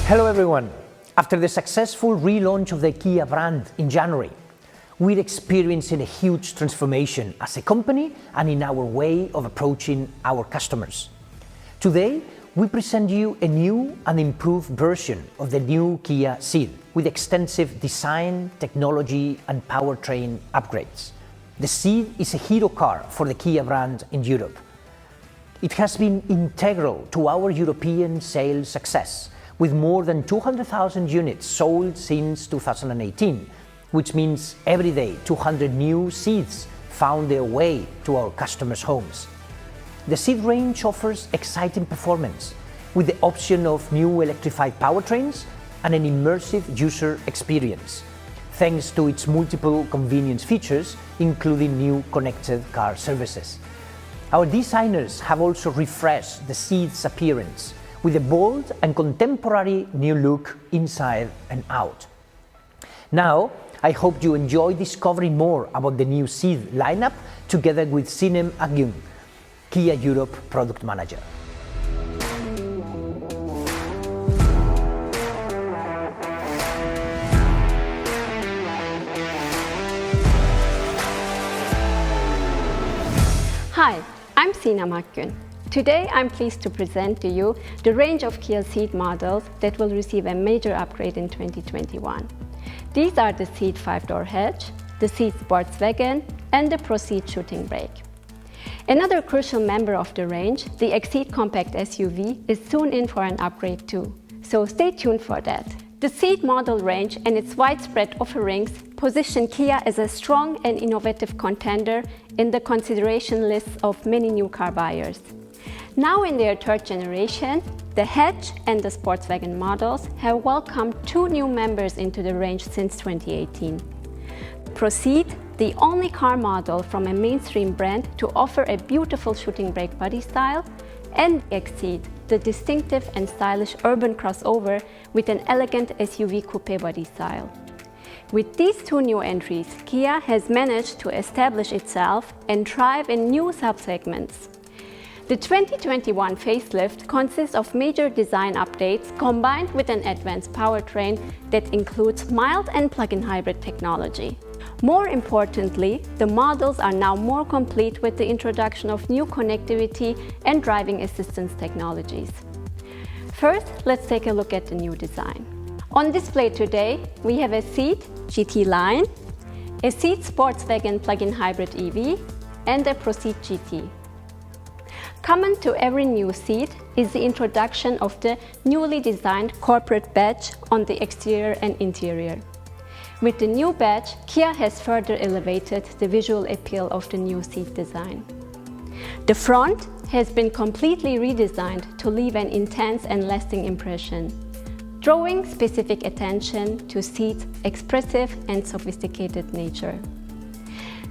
Hello everyone. After the successful relaunch of the Kia brand in January, we're experiencing a huge transformation as a company and in our way of approaching our customers. Today, we present you a new and improved version of the new Kia Ceed with extensive design, technology and powertrain upgrades. The Ceed is a hero car for the Kia brand in Europe. It has been integral to our European sales success, with more than 200,000 units sold since 2018, which means every day 200 new Ceeds found their way to our customers' homes. The Ceed range offers exciting performance, with the option of new electrified powertrains and an immersive user experience, thanks to its multiple convenience features, including new connected car services. Our designers have also refreshed the Ceed's appearance with a bold and contemporary new look inside and out. Now, I hope you enjoy discovering more about the new Ceed lineup together with Sinem Agyung, Kia Europe Product Manager. Hi, I'm Sinem Agyung. Today I'm pleased to present to you the range of Kia Ceed models that will receive a major upgrade in 2021. These are the Ceed 5-door hatch, the Ceed Sports Wagon and the Pro Ceed shooting brake. Another crucial member of the range, the Exceed compact SUV, is soon in for an upgrade too, so stay tuned for that. The Ceed model range and its widespread offerings position Kia as a strong and innovative contender in the consideration lists of many new car buyers. Now in their third generation, the hatch and the sports wagon models have welcomed two new members into the range since 2018. Pro Ceed, the only car model from a mainstream brand to offer a beautiful shooting brake body style, and Exceed, the distinctive and stylish urban crossover with an elegant SUV coupe body style. With these two new entries, Kia has managed to establish itself and thrive in new subsegments. The 2021 facelift consists of major design updates combined with an advanced powertrain that includes mild and plug-in hybrid technology. More importantly, the models are now more complete with the introduction of new connectivity and driving assistance technologies. First, let's take a look at the new design. On display today, we have a Ceed GT line, a Ceed Sports Wagon plug-in hybrid EV, and a Pro Ceed GT. Common to every new Ceed is the introduction of the newly designed corporate badge on the exterior and interior. With the new badge, Kia has further elevated the visual appeal of the new Ceed design. The front has been completely redesigned to leave an intense and lasting impression, drawing specific attention to Ceed's expressive and sophisticated nature.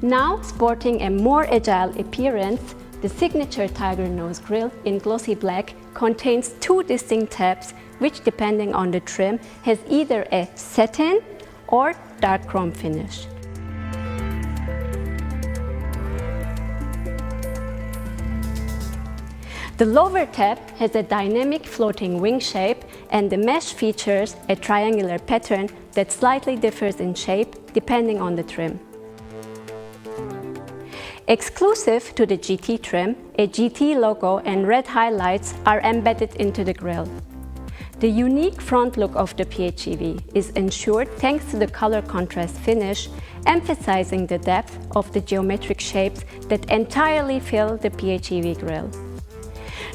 Now sporting a more agile appearance, the signature Tiger Nose grille in glossy black contains two distinct tabs which, depending on the trim, has either a satin or dark chrome finish. The lower tab has a dynamic floating wing shape, and the mesh features a triangular pattern that slightly differs in shape depending on the trim. Exclusive to the GT trim, a GT logo and red highlights are embedded into the grille. The unique front look of the PHEV is ensured thanks to the color contrast finish, emphasizing the depth of the geometric shapes that entirely fill the PHEV grille.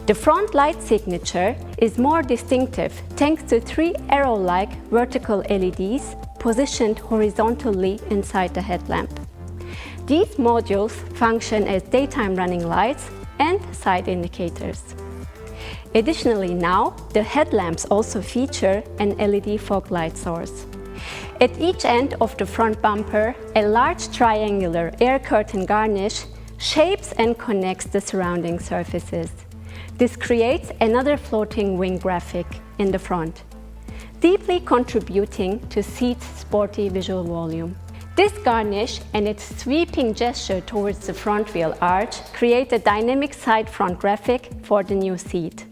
The front light signature is more distinctive thanks to three arrow-like vertical LEDs positioned horizontally inside the headlamp. These modules function as daytime running lights and side indicators. Additionally now, the headlamps also feature an LED fog light source. At each end of the front bumper, a large triangular air curtain garnish shapes and connects the surrounding surfaces. This creates another floating wing graphic in the front, deeply contributing to Ceed's sporty visual volume. This garnish and its sweeping gesture towards the front wheel arch create a dynamic side front graphic for the new Ceed.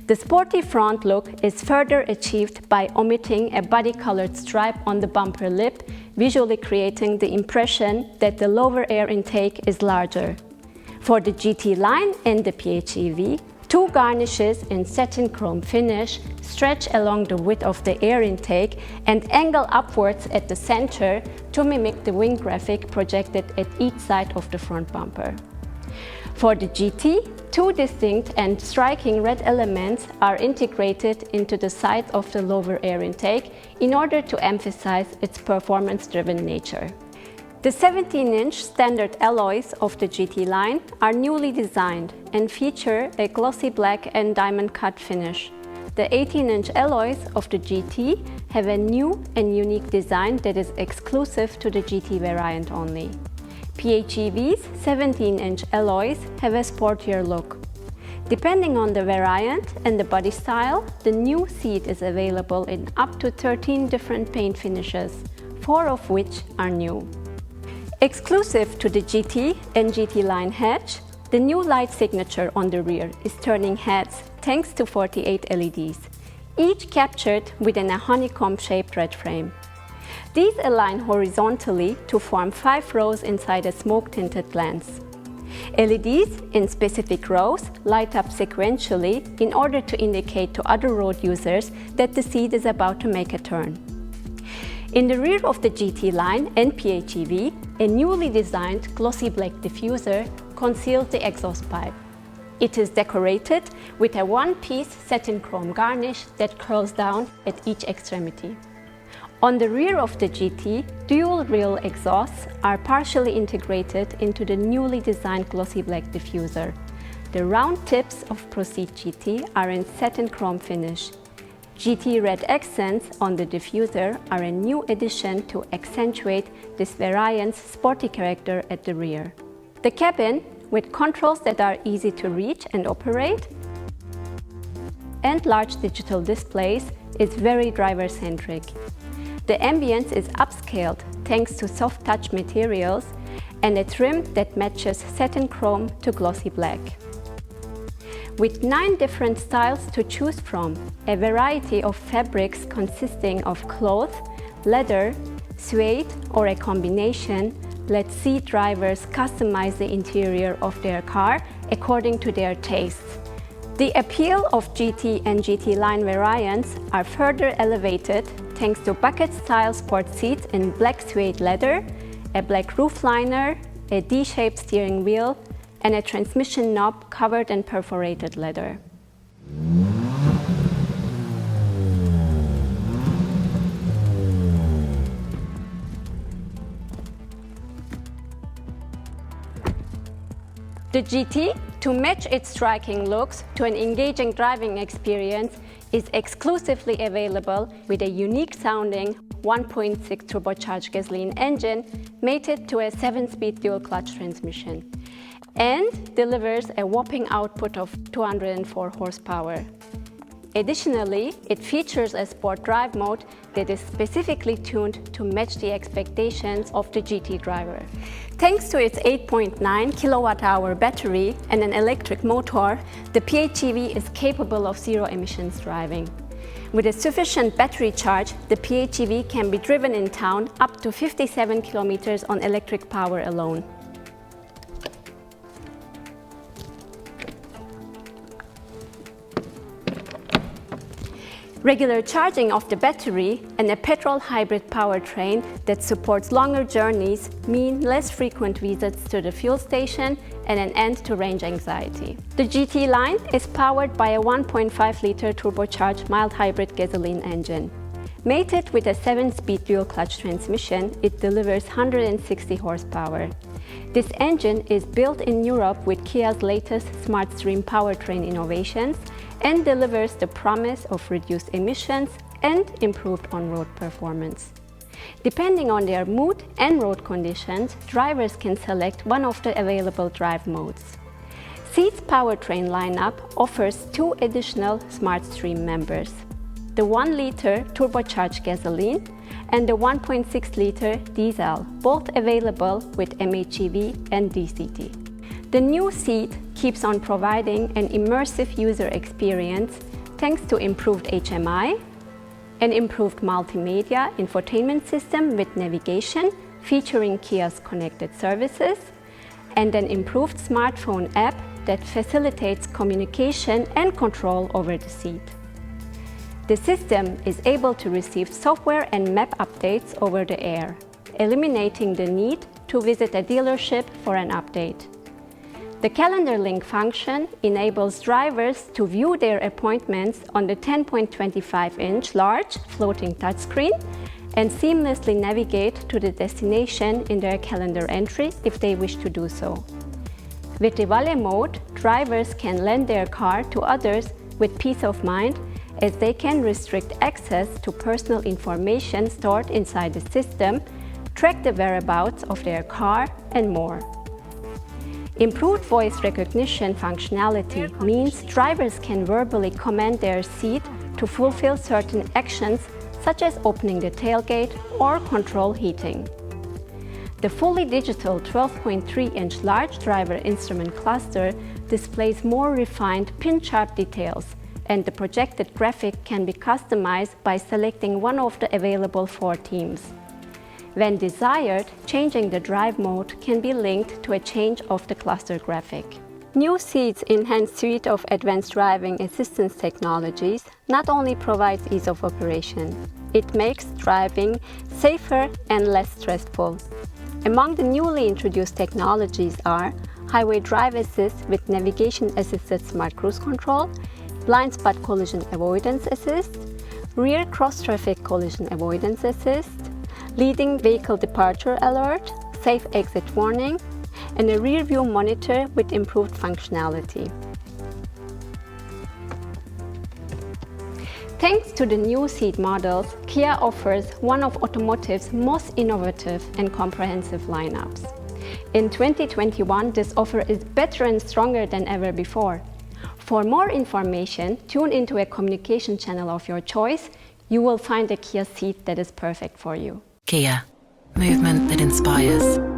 The sporty front look is further achieved by omitting a body-colored stripe on the bumper lip, visually creating the impression that the lower air intake is larger. For the GT line and the PHEV, two garnishes in satin chrome finish stretch along the width of the air intake and angle upwards at the center to mimic the wing graphic projected at each side of the front bumper. For the GT, two distinct and striking red elements are integrated into the sides of the lower air intake in order to emphasize its performance-driven nature. The 17-inch standard alloys of the GT line are newly designed and feature a glossy black and diamond cut finish. The 18-inch alloys of the GT have a new and unique design that is exclusive to the GT variant only. PHEV's 17-inch alloys have a sportier look. Depending on the variant and the body style, the new Ceed is available in up to 13 different paint finishes, 4 of which are new. Exclusive to the GT and GT line hatch, the new light signature on the rear is turning heads thanks to 48 LEDs, each captured within a honeycomb-shaped red frame. These align horizontally to form 5 rows inside a smoke-tinted lens. LEDs in specific rows light up sequentially in order to indicate to other road users that the Ceed is about to make a turn. In the rear of the GT line and PHEV, a newly designed glossy black diffuser conceals the exhaust pipe. It is decorated with a one-piece satin chrome garnish that curls down at each extremity. On the rear of the GT, dual-reel exhausts are partially integrated into the newly designed glossy black diffuser. The round tips of Proceed GT are in satin chrome finish. GT red accents on the diffuser are a new addition to accentuate this variant's sporty character at the rear. The cabin, with controls that are easy to reach and operate, and large digital displays, is very driver-centric. The ambience is upscaled thanks to soft touch materials and a trim that matches satin chrome to glossy black. With 9 different styles to choose from, a variety of fabrics consisting of cloth, leather, suede, or a combination, let Ceed drivers customize the interior of their car according to their tastes. The appeal of GT and GT line variants are further elevated thanks to bucket-style sport seats in black suede leather, a black roof liner, a D-shaped steering wheel, and a transmission knob covered in perforated leather. The GT, to match its striking looks to an engaging driving experience, is exclusively available with a unique sounding 1.6 turbocharged gasoline engine mated to a 7-speed dual-clutch transmission, and delivers a whopping output of 204 horsepower. Additionally, it features a sport drive mode that is specifically tuned to match the expectations of the GT driver. Thanks to its 8.9 kilowatt-hour battery and an electric motor, the PHEV is capable of zero-emissions driving. With a sufficient battery charge, the PHEV can be driven in town up to 57 kilometers on electric power alone. Regular charging of the battery and a petrol hybrid powertrain that supports longer journeys mean less frequent visits to the fuel station and an end to range anxiety. The GT line is powered by a 1.5-liter turbocharged mild hybrid gasoline engine. Mated with a 7-speed dual-clutch transmission, it delivers 160 horsepower. This engine is built in Europe with Kia's latest SmartStream powertrain innovations and delivers the promise of reduced emissions and improved on-road performance. Depending on their mood and road conditions, drivers can select one of the available drive modes. Ceed's powertrain lineup offers 2 additional SmartStream members: the 1-liter turbocharged gasoline and the 1.6-liter diesel, both available with MHEV and DCT. The new Ceed keeps on providing an immersive user experience thanks to improved HMI, an improved multimedia infotainment system with navigation featuring Kia's connected services, and an improved smartphone app that facilitates communication and control over the seat. The system is able to receive software and map updates over the air, eliminating the need to visit a dealership for an update. The calendar link function enables drivers to view their appointments on the 10.25-inch large floating touchscreen and seamlessly navigate to the destination in their calendar entry if they wish to do so. With the Valet mode, drivers can lend their car to others with peace of mind, as they can restrict access to personal information stored inside the system, track the whereabouts of their car, and more. Improved voice recognition functionality means drivers can verbally command their seat to fulfill certain actions, such as opening the tailgate or control heating. The fully digital 12.3-inch large driver instrument cluster displays more refined pin-sharp details, and the projected graphic can be customized by selecting one of the available 4 themes. When desired, changing the drive mode can be linked to a change of the cluster graphic. New Ceed's enhanced suite of advanced driving assistance technologies not only provides ease of operation, it makes driving safer and less stressful. Among the newly introduced technologies are Highway Drive Assist with navigation-assisted smart cruise control, Blind Spot Collision Avoidance Assist, Rear Cross-Traffic Collision Avoidance Assist, Leading Vehicle Departure Alert, Safe Exit Warning, and a rear view monitor with improved functionality. Thanks to the new Ceed models, Kia offers one of automotive's most innovative and comprehensive lineups. In 2021, this offer is better and stronger than ever before. For more information, tune into a communication channel of your choice. You will find a Kia Ceed that is perfect for you. Kia, movement that inspires.